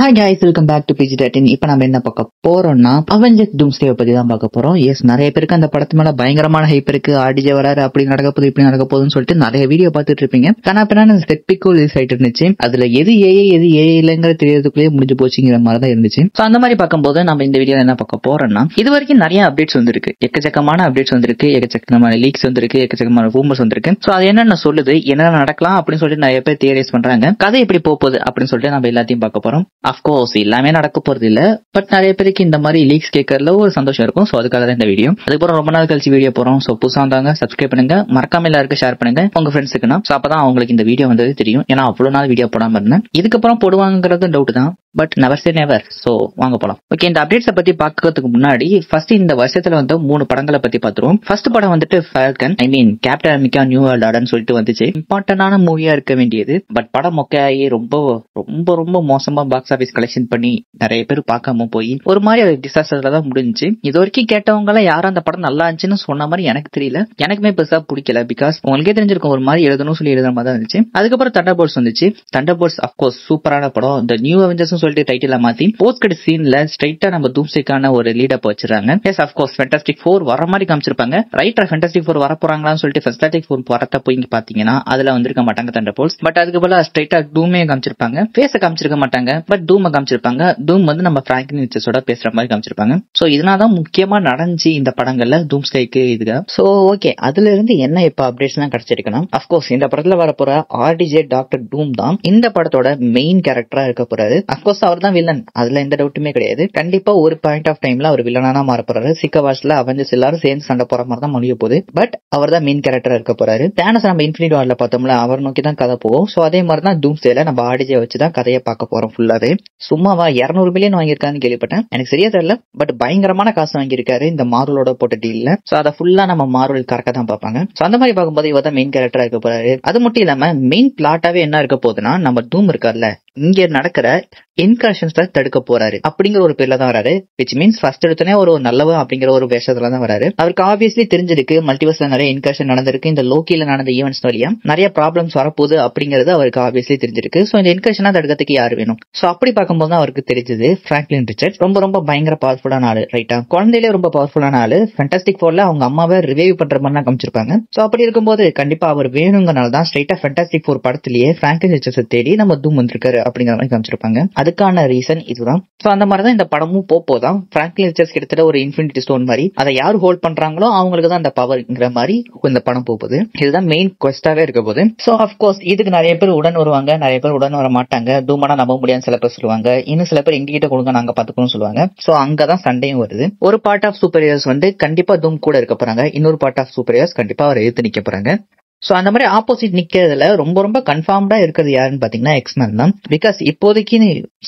Hi guys, welcome back to PG13. இப்போ நம்ம என்ன பார்க்க போறோம்னா அவெஞ்சர்ஸ் டூம்ஸ்டே பத்தி தான் பார்க்க போறோம். எஸ், நிறைய பேருக்கு அந்த படத்து மேல பயங்கரமான ஹைப் இருக்கு. ஆர்டிஜே வராரு, அப்படி நடக்க போகுது, இப்படி நடக்க போகுதுன்னு சொல்லிட்டு நிறைய வீடியோ பார்த்துட்டு இருப்பீங்க. கனாப்பினான செட் பிக்கோ ரிலீஸ் ஆயிட்டு இருந்துச்சு. அதுல எது ஏஐ இல்லைங்கிற தெரியறதுக்குள்ளேயே முடிஞ்சு போச்சுங்கிற மாதிரி தான் இருந்துச்சு. ஸோ அந்த மாதிரி பார்க்கும்போது நம்ம இந்த வீடியோ என்ன பார்க்க போறோம்னா, இது வரைக்கும் நிறைய அப்டேட்ஸ் வந்திருக்கு, எக்கச்சக்கமான அப்டேட்ஸ் வந்திருக்கு, எக்கச்சக்கமான லீக்ஸ் வந்திருக்கு, எக்கச்சக்கமான ரூமர்ஸ் வந்திருக்கு. ஸோ அது என்னென்ன சொல்லுது, என்ன நடக்கலாம் அப்படின்னு சொல்லிட்டு நிறைய பேர் தியரைஸ் பண்றாங்க. கதை எப்படி போகுது அப்படின்னு சொல்லிட்டு நம்ம எல்லாத்தையும் பார்க்க போறோம். அஃப்கோர்ஸ் எல்லாமே நடக்க போறது இல்ல, பட் நிறைய பேருக்கு இந்த மாதிரி லீக்ஸ் கேட்கறதுல ஒரு சந்தோஷம் இருக்கும். சோ அதுக்காக தான் இந்த வீடியோ. அதுக்கப்புறம் ரொம்ப நாள் கழிச்சு வீடியோ போறோம். சோ புதுசா வந்தாங்க சப்ஸ்கிரைப் பண்ணுங்க, மறக்காம எல்லாருக்கும் ஷேர் பண்ணுங்க உங்க ஃப்ரெண்ட்ஸுக்குன்னா. சோ அப்பதான் அவங்களுக்கு இந்த வீடியோ வந்தது தெரியும். ஏன்னா அவ்வளவு நாள் வீடியோ போடாம இருந்தேன். இதுக்கப்புறம் போடுவாங்கிறது டவுட் தான், but never say never. So வாங்க போலாம். ஓகே, இந்த அப்டேட்ஸை பத்தி பாக்கிறதுக்கு முன்னாடி ஃபர்ஸ்ட் இந்த வருஷத்துல வந்து 3 படங்களை பத்தி பாத்துருவோம். ஃபர்ஸ்ட் படம் வந்துட்டு Falcon, captain America new world ஆர்டர்னு சொல்லிட்டு வந்துச்சு. இம்பார்ட்டன்டான மூவியா இருக்க வேண்டியது, பட் படம் மொக்கையாகி ரொம்ப ரொம்ப ரொம்ப மோசமா பாக்ஸ் ஆபீஸ் கலெக்ஷன் பண்ணி நிறைய பேர் பார்க்காம போய் ஒரு மாதிரி டிசாஸ்டர்ல தான் முடிஞ்சுச்சு. இது வரைக்கும் கேட்டவங்க எல்லாம் யாரும் அந்த படம் நல்லா இருந்துச்சுன்னு சொன்ன மாதிரி எனக்கு தெரியல. எனக்குமே பெருசா பிடிக்கல. பிகாஸ் உங்களுக்கே தெரிஞ்சிருக்கும், ஒரு மாதிரி எழுதணும் சொல்லி எழுதுற மாதிரி தான் இருந்துச்சு. அதுக்கப்புறம் தண்டர்போல்ட்ஸ் வந்துச்சு. தண்டர்போல்ட்ஸ் அஃப்கோர்ஸ் சூப்பரான படம். இந்த நியூ அவெஞ்சர்ஸ் சொல்லிட்டு டைட்டில மாத்தி போஸ்ட் கிரெடிட் சீன்ல ஸ்ட்ரைட்டா நம்ம டூம்ஸ்டேக்கான ஒரு லீட் அப் வச்சிருக்காங்க. எஸ், அஃப்கோர்ஸ் ஃபேண்டாஸ்டிக் 4 வர மாதிரி காமிச்சிருப்பாங்க. ரைட்டா ஃபேண்டாஸ்டிக் 4 வர போறாங்களான்னு சொல்லிட்டு ஃபேண்டாஸ்டிக் 4 வரத்த போய் பாத்தீங்கன்னா அதுல வந்திருக்க மாட்டாங்க தண்டர்போல்ட்ஸ். பட் அதுக்கு பதிலா ஸ்ட்ரைட்டா டூமே காமிச்சிருப்பாங்க. ஃபேஸ காமிச்சிருக்க மாட்டாங்க, பட் டூமை காமிச்சிருப்பாங்க. டூம் வந்து நம்ம பிராங்க்லின் ரிச்சர்ஸோட பேசுற மாதிரி காமிச்சிருப்பாங்க. சோ இதனாலதான் முக்கியமா நடந்துச்சு இந்த படங்கள்ல டூம்ஸ்டேக்கு இதுக்கு. சோ ஓகே, அதுல இருந்து என்ன இப்ப அப்டேட்ஸ் எல்லாம் கிடைச்சிருக்கணும். அஃப்கோர்ஸ் இந்த படத்துல வரப்போற ஆர்டிஜே டாக்டர் டூம் தான் இந்த படத்தோட மெயின் கேரக்டரா இருக்க போறாரு. அஃப்கோர்ஸ் அவர் தான் வில்லன், அதுல எந்த டவுட்டுமே கிடையாது. கண்டிப்பா ஒரு பாயிண்ட் ஆஃப் டைம்ல அவர் வில்லனா மாற போறாரு. சிக்கவாஸ்ல அவெஞ்சர்ஸ் எல்லாரும் சேர்ந்து சண்டை போற மாதிரி தான் முடிய போகுது. பட் அவர் தான் மெயின் கேரக்டரா இருக்க போறாரு. தேனஸ் நம்ம இன்ஃபினிட்டி வார்ல பார்த்தோம்ல, அவர் நோக்கி தான் கதை போகும். சோ அதே மாதிரி தான் டூம்ஸ்டேல நம்ம ஆர்டிஜே வச்சுதான் கதையை பார்க்க போறோம் ஃபுல்லாவே. சும்மாவா 200 மில்லியன் வாங்கியிருக்கான்னு கேள்விப்பட்டேன், எனக்கு சரியா தெரியல. பட் பயங்கரமான காசு வாங்கியிருக்காரு இந்த மார்வலோட போட்ட டீல்ல. சோ அதை ஃபுல்லா நம்ம மார்வல் கரெக்டா தான் பார்ப்பாங்க. சோ அந்த மாதிரி பார்க்கும்போது இவர் தான் மெயின் கேரக்டரா இருக்க போறாரு. அது மட்டும் இல்லாம மெயின் பிளாட்டாவே என்ன இருக்க போகுதுன்னா, நம்ம டூம் இருக்கார்ல, இங்க நடக்கிற இன்கர்ஷன்ஸ் தடுக்க போறாரு அப்படிங்கிற ஒரு பேர்ல தான் வராரு. விச் மீன்ஸ் ஃபர்ஸ்ட் எடுத்தனே ஒரு நல்லவன் அப்படிங்கிற ஒரு வேஷத்துல தான் வராரு. அவருக்கு ஆப்வியஸ்லி தெரிஞ்சிருக்கு மல்டிவர்ஸ்ல நிறைய இன்கர்ஷன் நடந்திருக்கு, இந்த லோக்கில நடந்த ஈவென்ட்ஸ் வழியா நிறைய ப்ராப்ளம்ஸ் வரப்போகுது அப்படிங்கிறது அவருக்கு ஆப்வியஸ்லி தெரிஞ்சிருக்கு. சோ இந்த இன்கர்ஷனா தடுக்கிறதுக்கு யாரு வேணும். சோ அப்படி பார்க்கும்போது தான் அவருக்கு தெரிஞ்சது பிராங்க்லின் ரிச்சர்ட்ஸ் ரொம்ப ரொம்ப பயங்கர பவர்ஃபுல்லான ஆளு. ரைட்டா, குழந்தையிலே ரொம்ப பவர்ஃபுல்லான ஆளு. ஃபேண்டாஸ்டிக் 4ல அவங்க அம்மாவை ரிவைவ் பண்ற மாதிரி தான் காமிச்சிருப்பாங்க. சோ அப்படி இருக்கும்போது கண்டிப்பா அவர் வேணுங்கனால தான் ஸ்ட்ரைட்டா ஃபேண்டாஸ்டிக் 4 படத்திலேயே பிராங்க்லின் ரிச்சர்ட்ஸ் தேடி நம்ம டூம் வந்திருக்காரு அப்படிங்கிற மாதிரி காமிச்சிருப்பாங்க. அதுக்கான ரீசன் இதுதான். சோ அந்த மாதிரி தான் இந்த படமும் போதான். பிராங்க்லின் ரிச்சர்ட்ஸ் கிட்டத்தட்ட ஒரு இன்ஃபினிட்டி ஸ்டோன் மாதிரி, அதை யார் ஹோல்ட் பண்றாங்களோ அவங்களுக்கு தான் அந்த பவர்ங்கிற மாதிரி இந்த படம் போகுது. இதுதான் மெயின் குவெஸ்டாவே இருக்க போகுது. சோ அஃப்கோர்ஸ் இதுக்கு நிறைய பேர் உடன் வருவாங்க, நிறைய பேர் உடன் வர மாட்டாங்க. டூமானா நம்ப முடியாது சில பேர் சொல்லுவாங்க, இன்னும் சில பேர் எங்ககிட்ட கொடுங்க நாங்க பாத்துக்கணும் சொல்லுவாங்க. சோ அங்கதான் சண்டையும் வருது. ஒரு பார்ட் ஆஃப் சூப்பர் ஹீரோஸ் வந்து கண்டிப்பா டூம் கூட இருக்க போறாங்க, இன்னொரு பார்ட் ஆஃப் சூப்பர் ஹீரோஸ் கண்டிப்பா அவர் எதிர்த்து நிக்க போறாங்க. சோ அந்த மாதிரி ஆப்போசிட் நிக்கிறதுல ரொம்ப ரொம்ப கன்ஃபார்ம்டா இருக்கிறது யாருன்னு பாத்தீங்கன்னா எக்ஸ்மேன் தான். பிகாஸ் இப்போதைக்கு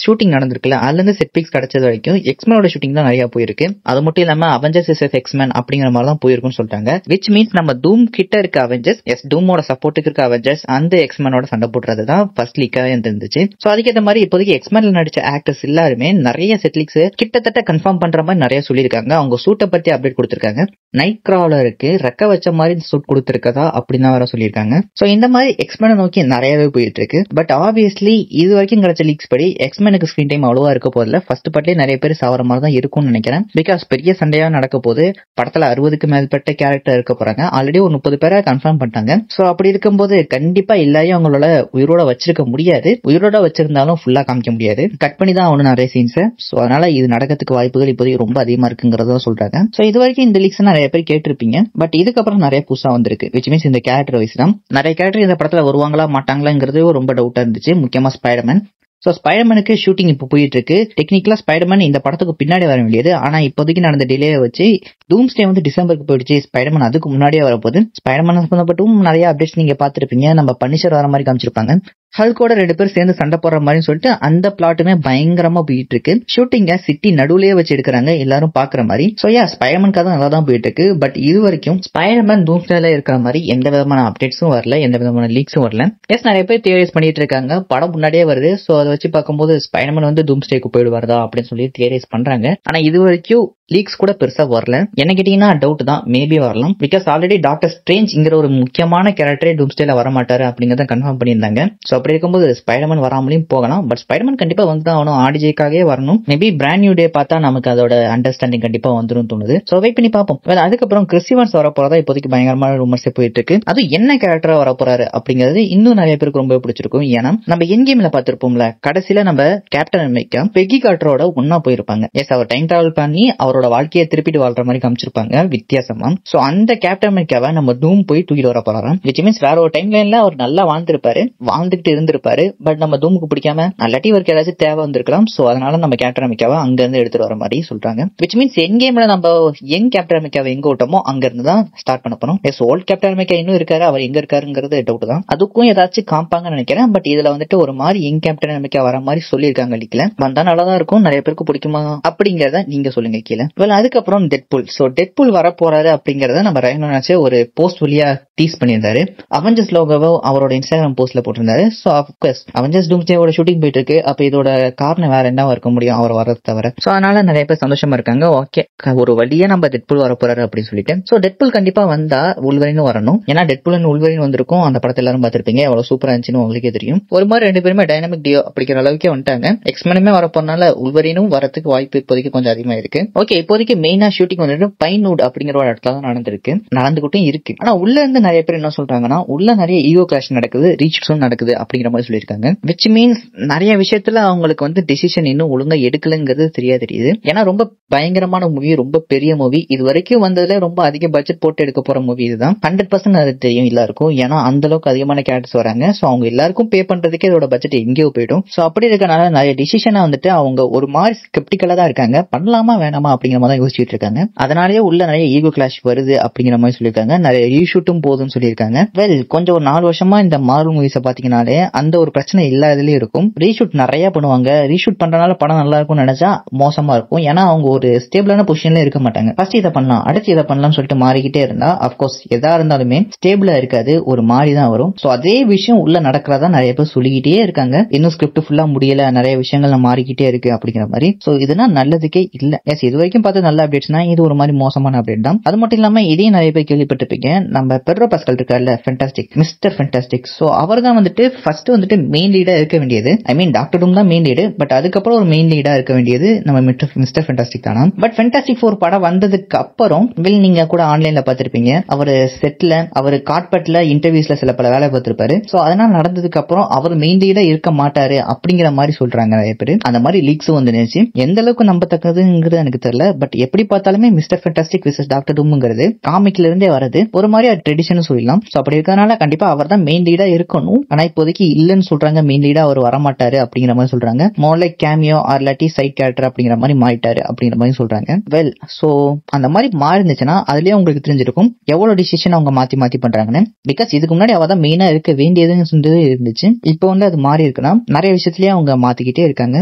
ஷூட்டிங் நடந்திருக்குல்ல, அதுல இருந்து செட் பிக்ஸ் கிடைச்சது வரைக்கும் எக்ஸ்மேனோட ஷூட்டிங் தான் நிறைய போயிருக்கு. அது மட்டும் இல்லாம அவெஞ்சர்ஸ் இஸ் எக்ஸ்மேன் அப்படிங்கிற மாதிரி தான் போயிருக்குன்னு சொல்றாங்க. விச் மீன்ஸ் நம்ம டூம் கிட்ட இருக்க அவெஞ்சர்ஸ், எஸ் டூமோட சப்போர்ட்டுக்கு இருக்க அவெஞ்சர்ஸ் அந்த எக்ஸ்மேனோட சண்டை போடுறது தான் ஃபர்ஸ்ட் லீக்காவே இருந்துச்சு. சோ அதுக்கேற்ற மாதிரி இப்போதைக்கு எக்ஸ்மேன்ல நடிச்ச ஆக்டர்ஸ் எல்லாருமே நிறைய செட் லீக்ஸ் கிட்டத்தட்ட கன்ஃபார்ம் பண்ற மாதிரி நிறைய சொல்லியிருக்காங்க. அவங்க சூட்டை பத்தி அப்டேட் கொடுத்திருக்காங்க. நைட் கிராலருக்கு ரெக்க வச்ச மாதிரி சூட் கொடுத்திருக்கதா அப்படின்னு வர சொல்லியிருக்காங்க. சோ இந்த மாதிரி எக்ஸ்மேனை நோக்கி நிறையவே போயிட்டு இருக்கு. பட் ஆப்வியஸ்லி இது வரைக்கும் கிடைச்ச லீக்ஸ் படி எக்ஸ்மேனுக்கு ஸ்கிரீன் டைம் அவ்வளவா இருக்க போதில்ல. ஃபர்ஸ்ட் பார்ட்லயே நிறைய பேர் சாவற மாதிரி தான் இருக்கும்னு நினைக்கிறேன். பிகாஸ் பெரிய சண்டையா நடக்க போது, படத்துல 60க்கு மேற்பட்ட கேரக்டர் இருக்க போறாங்க. ஆல்ரெடி ஒரு 30 பேரை கன்ஃபார்ம் பண்ணிட்டாங்க. சோ அப்படி இருக்கும்போது கண்டிப்பா எல்லாரையும் அவங்களோட உயிரோட வச்சிருக்க முடியாது. உயிரோட வச்சிருந்தாலும் ஃபுல்லா காமிக்க முடியாது, கட் பண்ணி தான் ஆகணும் நிறைய சீன்ஸ். சோ அதனால இது நடக்கிறதுக்கு வாய்ப்புகள் இப்போதைக்கு ரொம்ப அதிகமா இருக்குங்கிறத சொல்றாங்க. சோ இது வரைக்கும் இந்த லீக்ஸ் நிறைய பேர் கேட்டிருப்பீங்க. பட் இதுக்கப்புறம் நிறைய புதுசா வந்திருக்கு. விச் மீன்ஸ் இந்த கேரக்டர் வைஸ் தான் நிறைய கேரக்டர் இந்த படத்துல வருவாங்களா மாட்டாங்களாங்கிறது ரொம்ப டவுட்டா இருந்துச்சு. முக்கியமா ஸ்பைடர்மேன். சோ ஸ்பைடர்மேனுக்கு ஷூட்டிங் இப்போ போயிட்டு இருக்கு. டெக்னிக்கலா ஸ்பைடர்மேன் இந்த படத்துக்கு பின்னாடி வர வேண்டியது, ஆனா இப்போதைக்கு நடந்த டிலே வச்சு டூம்ஸ்டே வந்து டிசம்பருக்கு போயிடுச்சு. ஸ்பைடர்மேன் அதுக்கு முன்னாடியே வரப்போகுது. ஸ்பைடர்மேன் சம்பந்தப்பட்டும் நிறைய அப்டேட்ஸ் நீங்க பாத்துருப்பீங்க. நம்ம பனிஷர் வர மாதிரி காமிச்சிருப்பாங்க, ஹல்கோட 2 பேர் சேர்ந்து சண்டை போடுற மாதிரி சொல்லிட்டு அந்த பிளாட்டுமே பயங்கரமா போயிட்டு இருக்கு. ஷூட்டிங்க சிட்டி நடுவுலயே வச்சு எடுக்கிறாங்க, எல்லாரும் பாக்குற மாதிரி. சோ ஸ்பைடர்மேன் கதை நல்லா தான் போயிட்டு இருக்கு. பட் இது வரைக்கும் ஸ்பைடர்மேன் டூம்ஸ்டேல இருக்கிற மாதிரி எந்த விதமான அப்டேட்ஸும் வரல, எந்த விதமான லீக்ஸும் வரல. எஸ், நிறைய பேர் தியரிஸ் பண்ணிட்டு இருக்காங்க, படம் முன்னாடியே வருது. சோ அதை வச்சு பார்க்கும்போது ஸ்பைடர்மேன் வந்து டூம்ஸ்டேக்கு போயிடுவாரதா அப்படின்னு சொல்லி தியரிஸ் பண்றாங்க. ஆனா இது வரைக்கும் லீக்ஸ் கூட பெருசா வரல. என்ன கேட்டீங்கன்னா டவுட் தான், மேபி வரலாம். பிகாஸ் ஆல்ரெடி டாக்டர் ஸ்ட்ரேஞ்ச்ங்கிற ஒரு முக்கியமான கேரக்டரே டூம்ஸ்டேல வர மாட்டாரு அப்படிங்கறத கன்ஃபார்ம் பண்ணியிருந்தாங்க. சோ அப்படி இருக்கும்போது ஸ்பைடர்மேன் வராமலையும் போகலாம். பட் ஸ்பைடர்மேன் கண்டிப்பா வந்து தான் ஆகணும், ஆர்டிஜேக்காகவே வரணும். மேபி பிராண்ட் நியூ டே பார்த்தா நமக்கு அதோட அண்டர்ஸ்டாண்டிங் கண்டிப்பா வந்துரும் தோணுது. சோ வெயிட் பண்ணி பார்ப்போம். அதுக்கப்புறம் கிறிஸ் ஈவன்ஸ் வர போறதா இப்போதைக்கு பயங்கரமான ரூமர்ஸ் போயிட்டு இருக்கு. அது என்ன கேரக்டரா வர போறாரு அப்படிங்கிறது இன்னும் நிறைய பேருக்கு ரொம்ப பிடிச்சிருக்கும். ஏன்னா நம்ம என் கேம்ல பார்த்திருப்போம்ல, கடைசியில நம்ம கேப்டன் அமெரிக்கா பெக்கி கார்ட்டரோட ஒன்னா போயிருப்பாங்க. எஸ், அவர் டைம் டிராவல் பண்ணி அவரோட வாழ்க்கையை திருப்பிட்டு வாழ்ற மாதிரி காமிச்சிருப்பாங்க வித்தியாசமா. சோ அந்த கேப்டன் அமெரிக்காவை நம்ம டூம் போய் தூக்கிட்டு வர போறாராம். விச் மீன்ஸ் வேற ஒரு டைம் லைன்ல அவர் நல்லா வாழ்ந்துருப்பாரு, வாழ்ந்துகிட்டு இருந்திருப்பாரு. பட் நம்ம டூமுக்கு பிடிக்காம நல்லாட்டி இவருக்கு ஏதாச்சும் தேவை வந்திருக்கலாம். சோ அதனால நம்ம கேப்டன் அமெரிக்காவை அங்க இருந்து எடுத்துட்டு வர மாதிரி சொல்றாங்க. விச் மீன்ஸ் என் கேம்ல நம்ம யங் கேப்டன் அமெரிக்காவை எங்க விட்டோமோ அங்க இருந்து தான் ஸ்டார்ட் பண்ண போறோம். எஸ், ஓல்ட் கேப்டன் அமெரிக்கா இன்னும் இருக்காரு, அவர் எங்க இருக்காருங்கிறது டவுட் தான். அதுக்கும் ஏதாச்சும் காம்பாங்கன்னு நினைக்கிறேன். பட் இதுல வந்துட்டு ஒரு மாதிரி யங் கேப்டன் அமெரிக்கா வர மாதிரி சொல்லியிருக்காங்க லீக்ல. வந்தா நல்லதான் இருக்கும், நிறைய பேருக்கு பிடிக்குமா அப்படிங்கறத நீங்க சொல்லுங்க கீழே. அதுக்கப்புறம் டெட்பூல். சோ டெட்பூல் வர போறாரு அப்படிங்கறத நம்ம ரைனோனாச்சே ஒரு போஸ்ட் வழியா டீஸ் பண்ணியிருந்தாரு. அவெஞ்சர்ஸ் லோகோவை அவரோட இன்ஸ்டாகிராம் போஸ்ட்ல போட்டிருந்தாரு. சோ ஆஃப்கோர்ஸ் அவெஞ்சர்ஸ் டூம்ஸ்டேவோட ஷூட்டிங் போயிட்டு இருக்கு. அப்ப இதோட காரணம் வேற என்ன இருக்க முடியும் அவர் வரது தவிர. சோ அதனால நிறைய பேர் சந்தோஷமா இருக்காங்க. ஓகே, ஒரு வழியா நம்ம டெட்பூல் வர போறாரு அப்படின்னு சொல்லிட்டு. சோ டெட்பூல் கண்டிப்பா வந்தா உல்வரினும் வரணும். ஏன்னா டெட்பூல் அண்ட் உல்வரின் வந்திருக்கும். அந்த படத்தை எல்லாரும் பார்த்திருப்பீங்க, எவ்வளவு சூப்பரா இருந்துச்சுன்னு உங்களுக்கே தெரியும். ஒரு மாதிரி ரெண்டு பேருமே டைனமிக் டியோ அப்படிங்கிற அளவுக்கே வந்துட்டாங்க. எக்ஸ்மெனுமே வர போறனால உல்வரினும் வரதுக்கு வாய்ப்பு இப்போதைக்கு கொஞ்சம் அதிகமா இருக்கு. ஓகே, இப்போதைக்கு மெயினா ஷூட்டிங் வந்துட்டு பைன்வுட் அப்படிங்கிற ஒரு இடத்துல தான் நடந்துகிட்டும் இருக்கு. ஆனா உள்ள இருந்து நிறைய பேர் என்ன சொல்றாங்கன்னா, உள்ள நிறைய ஈகோ கிளாஷ் நடக்குது, ரீஷூட்ஸும் நடக்குது அப்படிங்கிற மாதிரி சொல்லியிருக்காங்க. விச் மீன்ஸ் நிறைய விஷயத்துல அவங்களுக்கு வந்து டிசிஷன் இன்னும் ஒழுங்கா எடுக்கலங்கிறது தெரியுது. ஏன்னா ரொம்ப பயங்கரமான மூவி, ரொம்ப பெரிய மூவி, இது வரைக்கும் வந்ததுல ரொம்ப அதிக பட்ஜெட் போட்டு எடுக்க போற மூவி இதுதான். 100% அது தெரியும் எல்லாருக்கும். ஏன்னா அந்த அளவுக்கு அதிகமான கேரக்டர்ஸ் வராங்க. சோ அவங்க எல்லாருக்கும் பே பண்றதுக்கே இதோட பட்ஜெட் எங்கேயோ போயிடும். சோ அப்படி இருக்கனால நிறைய டிசிஷனை வந்துட்டு அவங்க ஒரு மாதிரி ஸ்கெப்டிக்கலா தான் இருக்காங்க. பண்ணலாமா வேணாமா அப்படிங்கிற மாதிரி யோசிச்சுட்டு இருக்காங்க. அதனாலேயே உள்ள நிறைய ஈகோ கிளாஷ் வருது அப்படிங்கிற மாதிரி சொல்லியிருக்காங்க. நிறைய ரீஷூட்டும் போதுன்னு சொல்லியிருக்காங்க. கொஞ்சம் ஒரு 4 வருஷமா இந்த மார்வல் மூவிஸை பாத்தீங்கன்னாலே அந்த ஒரு பிரச்சனை இல்லாததுலயே இருக்கும். ரீஷூட் நிறைய பண்ணுவாங்க. ரீஷூட் பண்றதுனால படம் நல்லா இருக்கும் நினைச்சா மோசமா இருக்கும். ஏன்னா அவங்க ஒரு ஸ்டேபிளான பொசிஷன்ல இருக்க மாட்டாங்க. ஃபர்ஸ்ட் இதை பண்ணலாம், அடுத்து இதை பண்ணலாம்னு சொல்லிட்டு மாறிக்கிட்டே இருந்தா அப்கோர்ஸ் எதா இருந்தாலுமே ஸ்டேபிளா இருக்காது, ஒரு மாறி தான் வரும். சோ அதே விஷயம் உள்ள நடக்கிறதா நிறைய பேர் சொல்லிக்கிட்டே இருக்காங்க. இன்னும் ஸ்கிரிப்ட் ஃபுல்லா முடியல, நிறைய விஷயங்கள் மாறிக்கிட்டே இருக்கு அப்படிங்கிற மாதிரி. சோ இதுனா நல்லதுக்கே இல்ல. எஸ், இது வரைக்கும் பார்த்து நல்ல அப்டேட்ஸ்னா இது ஒரு மாதிரி மோசமான அப்டேட் தான். அது மட்டும் இல்லாம இதையும் நிறைய பேர் கேள்விப்பட்டிருப்பீங்க. நம்ம பெட்ரோ பாஸ்கல் இருக்கார்ல, ஃபேண்டாஸ்டிக் மிஸ்டர் ஃபேண்டாஸ்டிக். சோ அவர் தான் வந்துட்டு ஃபர்ஸ்ட் வந்துட்டு மெயின் லீடா இருக்க வேண்டியது. ஐ மீன் டாக்டர் டூம் தான் மெயின் லீடு. பட் அதுக்கப்புறம் ஒரு மெயின் லீடா இருக்க வேண்டியது நம்ம மிஸ்டர் ஃபேண்டாஸ்டிக் தானா. பட் ஃபேண்டாஸ்டிக் 4 படம் வந்ததுக்கு அப்புறம் நீங்க கூட ஆன்லைன்ல பாத்திருப்பீங்க, அவர் செட்ல அவர் கார்பெட்ல இன்டர்வியூஸ்ல சில பல வேலை பார்த்திருப்பாரு. சோ அதனால நடந்ததுக்கு அப்புறம் அவர் மெயின் லீடா இருக்க மாட்டாரு அப்படிங்கிற மாதிரி சொல்றாங்க நிறைய பேர். அந்த மாதிரி லீக்ஸும் வந்துச்சு. எந்த அளவுக்கு நம்பத்தக்கதுங்கிறது எனக்கு தெரியல. பட் எப்படி பார்த்தாலுமே மிஸ்டர் ஃபேண்டாஸ்டிக் விசஸ் டாக்டர் டூம்ங்கிறது காமிக்ல இருந்தே வருது, ஒரு மாதிரி ட்ரெடிஷன் சொல்லலாம். சோ அப்படி இருக்கறனால கண்டிப்பா அவர் தான் மெயின் லீடா இருக்கணும். ஆனா இப்போதைக்கு இல்லன்னு சொல்றாங்க, மெயின் லீடா அவர் வரமாட்டாரு அப்படிங்கிற மாதிரி சொல்றாங்க. மோர் லைக் கேமியோ ஆர் இல்லாட்டி சைட் கேரக்டர் அப்படிங்கிற மாதிரி மாறிட்டாரு அப்படிங்கிற மாதிரி சொல்றாங்க. சோ அந்த மாதிரி மாறி இருந்துச்சுன்னா அதுலயே உங்களுக்கு தெரிஞ்சிருக்கும் எவ்வளவு டிசிஷன் அவங்க மாத்தி மாத்தி பண்றாங்கன்னு. பிகாஸ் இதுக்கு முன்னாடி அவ தான் மெயினா இருக்க வேண்டியதுன்னு இருந்துச்சு. இப்போ வந்து அது மாறி இருக்குன்னா நிறைய விஷயத்திலேயே அவங்க மாத்திக்கிட்டே இருக்காங்க.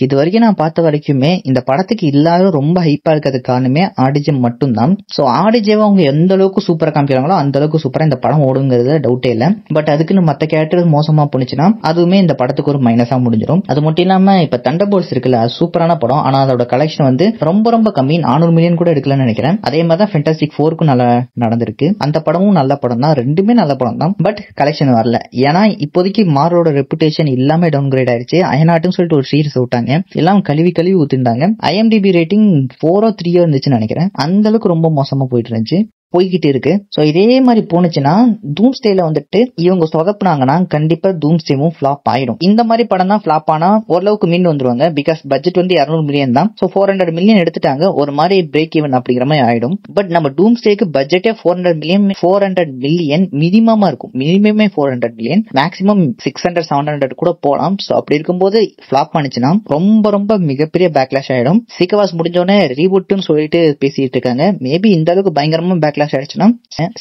இது வரைக்கும் நான் பார்த்த வரைக்குமே இந்த படத்துக்கு எல்லாரும் ரொம்ப ஹைப்பா இருக்கிறதுக்கு காரணமே ஆர்டிஜே மட்டும் தான். சோ ஆர்டிஜேவை அவங்க எந்த அளவுக்கு சூப்பரா காமிக்கிறாங்களோ அந்த அளவுக்கு சூப்பரா இந்த படம் ஓடுங்கிறது டவுட்டே இல்ல. பட் அதுக்குன்னு மத்த கேரக்டர் மோசமா போனுச்சுன்னா அதுவுமே இந்த படத்துக்கு ஒரு மைனஸா முடிஞ்சிடும். அது மட்டும் இல்லாம இப்ப தண்டர்போல்ட்ஸ் இருக்குல்ல, சூப்பரான படம். ஆனா அதோட கலெக்ஷன் வந்து ரொம்ப ரொம்ப கம்மி, 400 மில்லியன் கூட எடுக்கலன்னு நினைக்கிறேன். அதே மாதிரி தான் ஃபேண்டாஸ்டிக் 4க்கும் நல்லா நடந்திருக்கு. அந்த படமும் நல்ல படம் தான், ரெண்டுமே நல்ல படம் தான். பட் கலெக்ஷன் வரல. ஏன்னா இப்போதைக்கு மாரோட ரெப்புடேஷன் எல்லாமே டவுன் கிரேட் ஆயிடுச்சு. அயனாட்டுன்னு சொல்லிட்டு ஒரு சீரிஸ் விட்டாங்க, எல்லாம் கழுவி ஊத்திருந்தாங்க. IMDb ரேட்டிங் 4 or 3 இருந்துச்சுன்னு நினைக்கிறேன். அந்த அளவுக்கு ரொம்ப மோசமா போயிட்டு இருந்துச்சு, போய்கிட்டு இருக்கு. சோ இதே மாதிரி போனுச்சுன்னா டூம்ஸ்டேல வந்துட்டு இவங்க சொதப்புனாங்கன்னா கண்டிப்பா டூம்ஸ்டேவும் ஃபிளாப் ஆயிடும். இந்த மாதிரி படம் தான் ஃபிளாப் ஆனா ஓரளவுக்கு மீண்டு வந்துருவாங்க. பிகாஸ் பட்ஜெட் வந்து 200 மில்லியன் தான். சோ 400 மில்லியன் எடுத்துட்டாங்க, ஒரு மாதிரி பிரேக் ஈவன் அப்படிங்கிற மாதிரி ஆயிடும். பட் நம்ம டூம்ஸ்டேக்கு பட்ஜெட்டே 400 மில்லியன் மினிமமா இருக்கும். மினிமமே 400 மில்லியன், மேக்ஸிமம் 600 700 கூட போலாம். சோ அப்படி இருக்கும்போது ஃபிளாப் ஆனிச்சுன்னா ரொம்ப ரொம்ப மிகப்பெரிய பேக்லாஷ் ஆயிடும். சீக்கிரவாஸ் முடிஞ்சோடனே ரீபூட்னு சொல்லிட்டு பேசிட்டு இருக்காங்க. மேபி இந்த அளவுக்கு பயங்கரமா பேக்லாஷ் பேக்லாஷ் ஆயிடுச்சுன்னா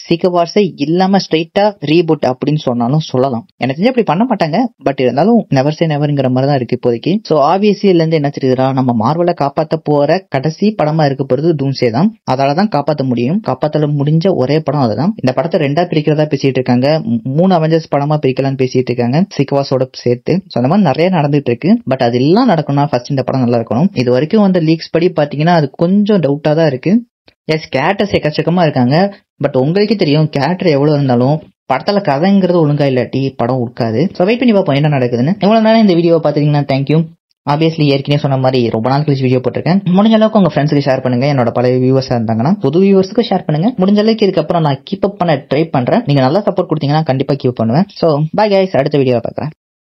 சீக்கிரம் வார்ஸே இல்லாம ஸ்ட்ரைட்டா ரீபூட் அப்படின்னு சொன்னாலும் சொல்லலாம். எனக்கு தெரிஞ்சு அப்படி பண்ண மாட்டாங்க. பட் இருந்தாலும் நெவர் சே நெவர்ங்கிற மாதிரி தான் இருக்கு இப்போதைக்கு. சோ ஆப்வியஸ்லி இதுல இருந்து என்ன தெரியுதுடா, நம்ம மார்வலை காப்பாத்த போற கடைசி படமா இருக்க போறது டூம்ஸ்டே தான். அதாலதான் காப்பாற்ற முடியும். காப்பாற்ற முடிஞ்ச ஒரே படம் அதுதான். இந்த படத்தை 2 பிரிக்கிறதா பேசிட்டு இருக்காங்க. 3 அவெஞ்சர்ஸ் படமா பிரிக்கலாம்னு பேசிட்டு இருக்காங்க சீக்வாஸோட சேர்த்து. அந்த மாதிரி நிறைய நடந்துட்டு இருக்கு. பட் அது எல்லாம் நடக்கணும்னா ஃபர்ஸ்ட் இந்த படம் நல்லா இருக்கணும். இது வரைக்கும் வந்த லீக்ஸ் படி பாத்தீங்கன்னா அது கொஞ்சம் டவுட்டா தான் இருக்கு. எஸ், கேரக்டர்ஸ் எக்கச்சக்கமா இருக்காங்க. பட் உங்களுக்கே தெரியும் கேரக்டர் எவ்வளவு இருந்தாலும் படத்துல கதைங்கிறது ஒழுங்கா இல்லாட்டி படம் உட்காது. ஸோ வெயிட் பண்ணி பார்ப்போம் என்ன நடக்குதுன்னு. இவ்வளவு நேரம் இந்த வீடியோ பாத்தீங்கன்னா தேங்க்யூ. ஆப்வியஸ்லி ஏற்கனவே சொன்ன மாதிரி ரொம்ப நாள் கழிச்சு வீடியோ போட்டிருக்கேன். முடிஞ்ச அளவுக்கு உங்க ஃப்ரெண்ட்ஸுக்கு ஷேர் பண்ணுங்க. என்னோட பழைய வியூவர்ஸா இருந்தாங்கன்னா புது வியூவர்ஸுக்கு ஷேர் பண்ணுங்க. முடிஞ்ச அளவுக்கு இதுக்கப்புறம் நான் கீப் அப் பண்ண ட்ரை பண்றேன். நீங்க நல்லா சப்போர்ட் கொடுத்தீங்கன்னா கண்டிப்பா கீப் பண்ணுவேன். ஸோ பை கைஸ், அடுத்த வீடியோ பார்க்குறேன்.